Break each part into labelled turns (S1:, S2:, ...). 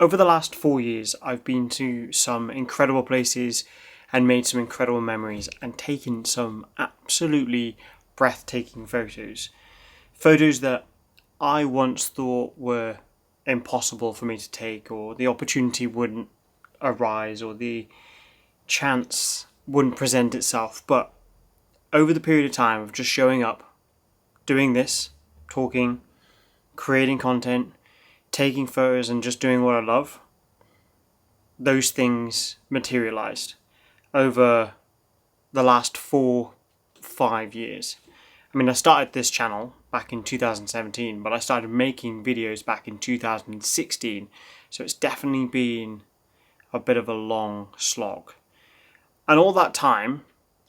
S1: Over the last 4 years, I've been to some incredible places and made some incredible memories and taken some absolutely breathtaking photos. Photos that I once thought were impossible for me to take, or the opportunity wouldn't arise, or the chance wouldn't present itself. But over the period of time of just showing up, doing this, talking, creating content, taking photos and just doing what I love, those things materialized over the last 4-5 years. I mean, I started this channel back in 2017, but I started making videos back in 2016, so it's definitely been a bit of a long slog. And all that time,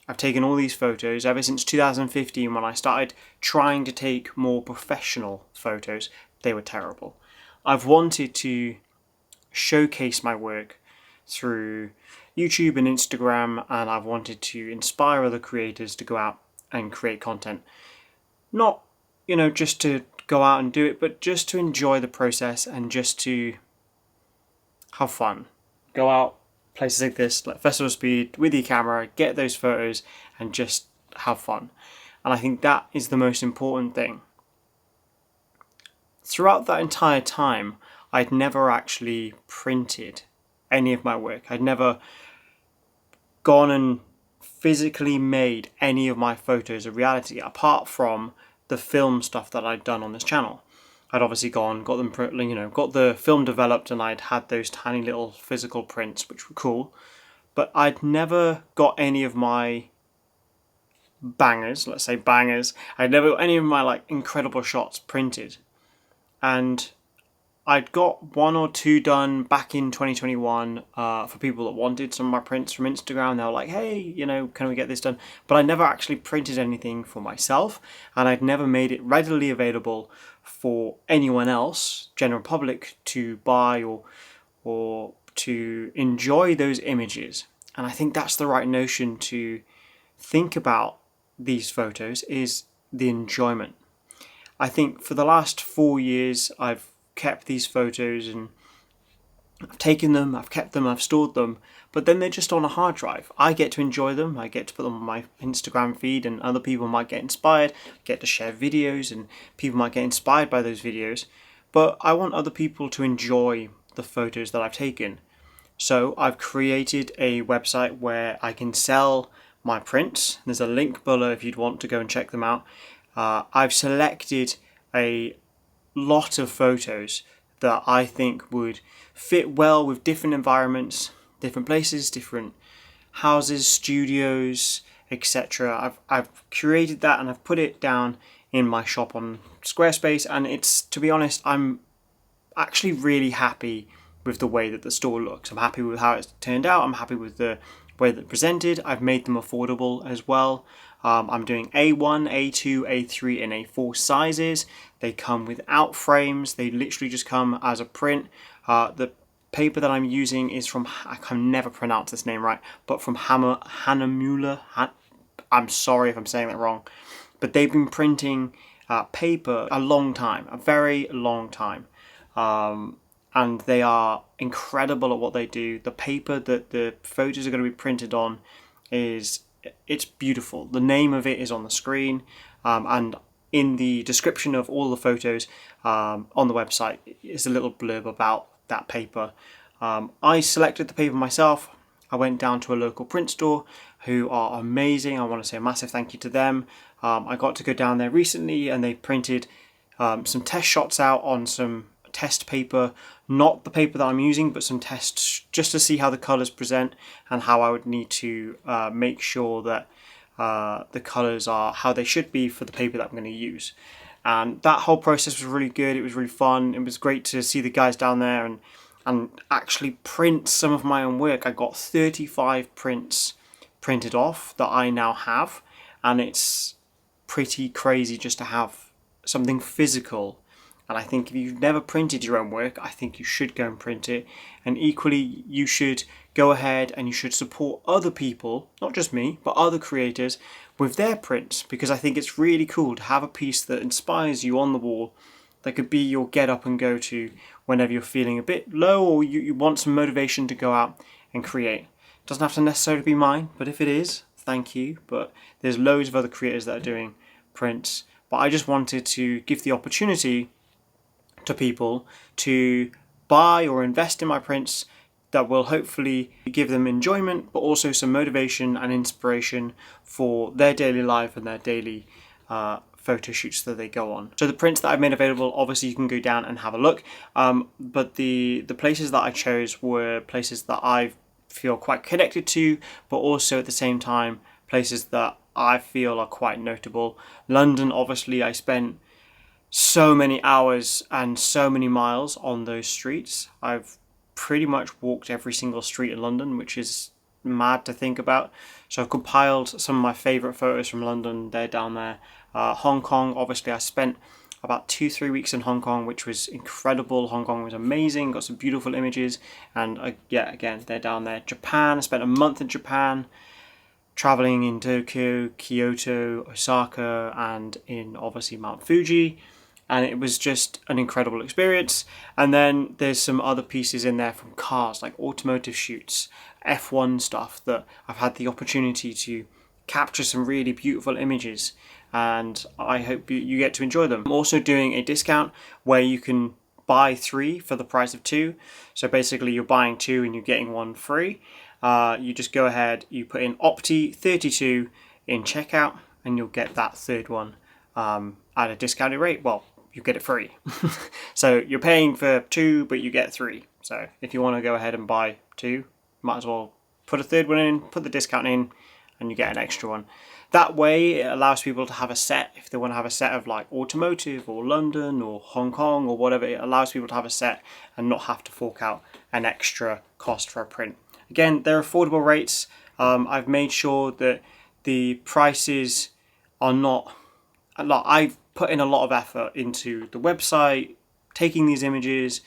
S1: I've taken all these photos ever since 2015 when I started trying to take more professional photos. They were terrible. I've wanted to showcase my work through YouTube and Instagram, and I've wanted to inspire other creators to go out and create content. Not, just to go out and do it, but just to enjoy the process and just to have fun. Go out places like this, like Festival Speed, with your camera, get those photos and just have fun. And I think that is the most important thing. Throughout that entire time, I'd never actually printed any of my work. I'd never gone and physically made any of my photos a reality, apart from the film stuff that I'd done on this channel. I'd obviously got the film developed, and I'd had those tiny little physical prints, which were cool. But I'd never got any of my bangers, I'd never got any of my incredible shots printed. And I'd got one or two done back in 2021 for people that wanted some of my prints from Instagram. They were like, hey, can we get this done? But I never actually printed anything for myself, and I'd never made it readily available for anyone else, general public, to buy or to enjoy those images. And I think that's the right notion to think about these photos, is the enjoyment. I think for the last 4 years, I've kept these photos and I've taken them, I've kept them, I've stored them, but then they're just on a hard drive. I get to enjoy them, I get to put them on my Instagram feed, and other people might get inspired, get to share videos, and people might get inspired by those videos. But I want other people to enjoy the photos that I've taken. So I've created a website where I can sell my prints. There's a link below if you'd want to go and check them out. I've selected a lot of photos that I think would fit well with different environments, different places, different houses, studios, etc. I've created that and I've put it down in my shop on Squarespace, and it's, to be honest, I'm actually really happy with the way that the store looks. I'm happy with how it's turned out. I'm happy with the way that it's presented. I've made them affordable as well. I'm doing A1, A2, A3 and A4 sizes. They come without frames. They literally just come as a print. The paper that I'm using is from, I can never pronounce this name right, but from Hahnemühle. I'm sorry if I'm saying that wrong. But they've been printing paper a long time, a very long time. And they are incredible at what they do. The paper that the photos are going to be printed on it's beautiful. The name of it is on the screen, and in the description of all the photos on the website is a little blurb about that paper. I selected the paper myself. I went down to a local print store who are amazing. I want to say a massive thank you to them. I got to go down there recently, and they printed some test shots out on some test paper, not the paper that I'm using, but some tests just to see how the colours present and how I would need to make sure that the colours are how they should be for the paper that I'm going to use. And that whole process was really good. It was really fun. It was great to see the guys down there and actually print some of my own work. I got 35 prints printed off that I now have, and it's pretty crazy just to have something physical. And I think if you've never printed your own work, I think you should go and print it. And equally, you should go ahead and you should support other people, not just me, but other creators with their prints, because I think it's really cool to have a piece that inspires you on the wall That could be your get up and go to whenever you're feeling a bit low or you want some motivation to go out and create. It doesn't have to necessarily be mine, but if it is, thank you. But there's loads of other creators that are doing prints. But I just wanted to give the opportunity to people to buy or invest in my prints that will hopefully give them enjoyment, but also some motivation and inspiration for their daily life and their daily photo shoots that they go on. So the prints that I've made available, obviously you can go down and have a look, but the places that I chose were places that I feel quite connected to, but also at the same time places that I feel are quite notable. London, obviously, I spent so many hours and so many miles on those streets. I've pretty much walked every single street in London, which is mad to think about. So I've compiled some of my favourite photos from London. They're down there. Hong Kong, obviously I spent about 2-3 weeks in Hong Kong, which was incredible. Hong Kong was amazing, got some beautiful images, and yeah, again, they're down there. Japan, I spent a month in Japan, traveling in Tokyo, Kyoto, Osaka, and in obviously Mount Fuji, and it was just an incredible experience. And then there's some other pieces in there from cars, like automotive shoots, F1 stuff, that I've had the opportunity to capture some really beautiful images, and I hope you get to enjoy them. I'm also doing a discount where you can buy 3 for the price of 2. So basically you're buying 2 and you're getting 1 free. You just go ahead, you put in Opti32 in checkout, and you'll get that third one at a discounted rate. Well, you get it free. So you're paying for 2, but you get 3. So if you want to go ahead and buy 2, might as well put a third one in, put the discount in, and you get an extra one. That way it allows people to have a set. If they want to have a set of like automotive or London or Hong Kong or whatever, it allows people to have a set and not have to fork out an extra cost for a print. Again, they're affordable rates. I've made sure that the prices are not a lot. I've put in a lot of effort into the website, taking these images,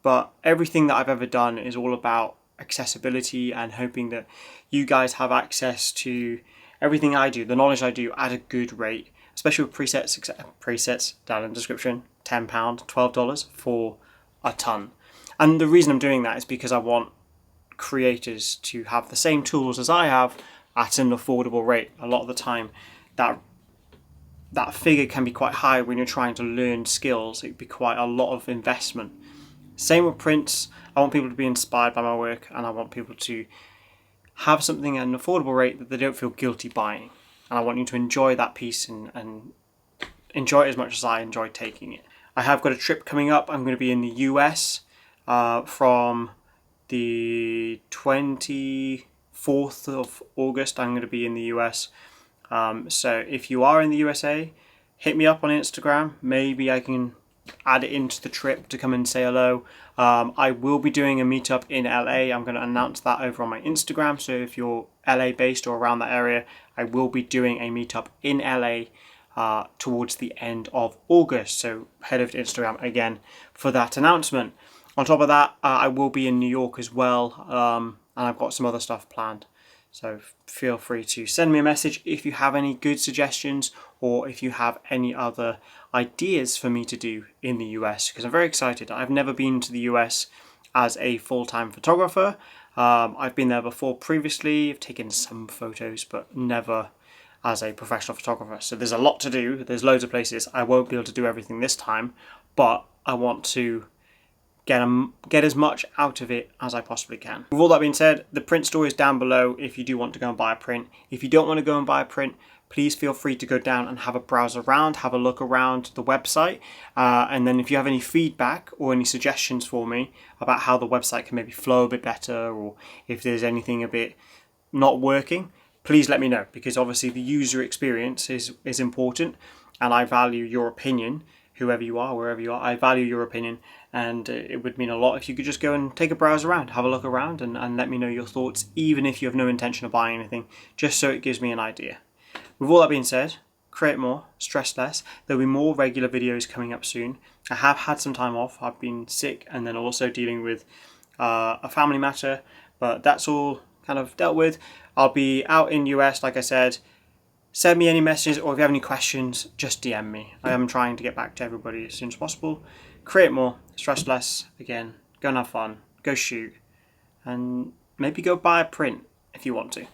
S1: but everything that I've ever done is all about accessibility and hoping that you guys have access to everything I do, the knowledge I do, at a good rate, especially with presets down in the description, £10, $12 for a ton. And the reason I'm doing that is because I want creators to have the same tools as I have at an affordable rate. A lot of the time that figure can be quite high when you're trying to learn skills. It'd be quite a lot of investment. Same with prints. I want people to be inspired by my work, and I want people to have something at an affordable rate that they don't feel guilty buying. And I want you to enjoy that piece and enjoy it as much as I enjoy taking it. I have got a trip coming up. I'm going to be in the US from the 24th of August. I'm going to be in the US. So if you are in the USA, hit me up on Instagram. Maybe I can add it into the trip to come and say hello. I will be doing a meetup in LA. I'm going to announce that over on my Instagram. So if you're LA based or around that area, I will be doing a meetup in LA towards the end of August. So head over to Instagram again for that announcement. On top of that, I will be in New York as well, and I've got some other stuff planned. So feel free to send me a message if you have any good suggestions, or if you have any other ideas for me to do in the US, because I'm very excited. I've never been to the US as a full-time photographer. I've been there before previously. I've taken some photos, but never as a professional photographer. So there's a lot to do. There's loads of places. I won't be able to do everything this time, but I want to get as much out of it as I possibly can. With all that being said, the print store is down below if you do want to go and buy a print. If you don't want to go and buy a print, please feel free to go down and have a browse around, have a look around the website, and then if you have any feedback or any suggestions for me about how the website can maybe flow a bit better, or if there's anything a bit not working, please let me know, because obviously the user experience is important, and I value your opinion. Whoever you are, wherever you are, I value your opinion, and it would mean a lot if you could just go and take a browse around, have a look around, and let me know your thoughts, even if you have no intention of buying anything, just so it gives me an idea. With all that being said, create more, stress less. There'll be more regular videos coming up soon. I have had some time off. I've been sick, and then also dealing with a family matter, but that's all kind of dealt with. I'll be out in US, like I said, Send me any messages, or if you have any questions, just DM me. I am trying to get back to everybody as soon as possible. Create more, stress less, again, go and have fun, go shoot, and maybe go buy a print if you want to.